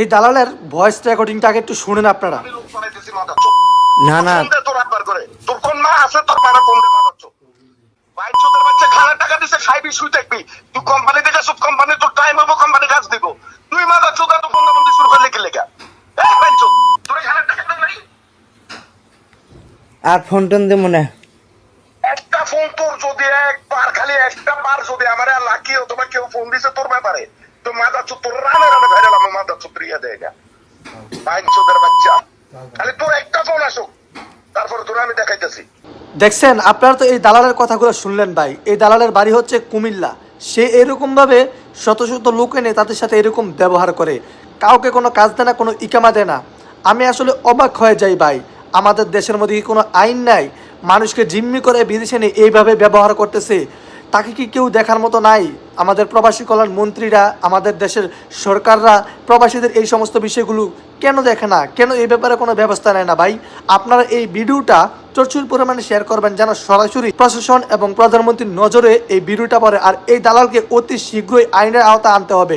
এই দালালের ভয়েস রেকর্ডিংটা আগে একটু শুনেন আপনারা। না না তোর একবার করে তোর কোন মা আছে তোর মারা কোন দে মারাচ্ছ ভাই চোদের বাচ্চা খানা টাকা দিছে খাইবি শুই থাকবি তুই কোম্পানি থেকে সব কোম্পানি তোর টাইম হবে কোম্পানি কাজ দিব তুই মাথা চোদা তো বন্ধ বন্ধ শুরু করলে কি লেখা এই ভাই চোদ তোর খানা টাকা দেন নাই আর ফোন টোন দেবো না। একটা ফোন তোর যদি একবার খালি একটা বার যদি আমার লাকি অথবা কেউ ফোন দিছে তোর ব্যাপারে তো মাথা চোদ তোর রানে রানে ভাইরাল আমার মাথা চোদ রিয়া দেয়গা ভাই চোদের বাচ্চা খালি তোর একটা ফোন আসুক তারপরে তোর আমি দেখাইতেছি। দেখছেন আপনারা তো এই দালালের কথাগুলো শুনলেন ভাই। এই দালালের বাড়ি হচ্ছে কুমিল্লা। সে এরকমভাবে শত শত লোক এনে তাদের সাথে এরকম ব্যবহার করে, কাউকে কোনো কাজ দেয় না, কোনো ইকামা দেয় না। আমি আসলে অবাক হয়ে যাই ভাই, আমাদের দেশের মধ্যে কি কোনো আইন নাই? মানুষকে জিম্মি করে বিদেশে নিয়ে এইভাবে ব্যবহার করতেছে, তাকে কি কেউ দেখার মতো নাই? আমাদের প্রবাসী কল্যাণ মন্ত্রীরা, আমাদের দেশের সরকাররা প্রবাসীদের এই সমস্ত বিষয়গুলো কেন দেখে না? কেন এই ব্যাপারে কোনো ব্যবস্থা নেয় না? ভাই আপনারা এই ভিডিওটা প্রচুর পরিমাণে শেয়ার করবেন যেন সরাসরি প্রশাসন এবং প্রধানমন্ত্রীর নজরে এই ভিডিওটা পড়ে, আর এই দালালকে অতি শীঘ্রই আইনের আওতায় আনতে হবে।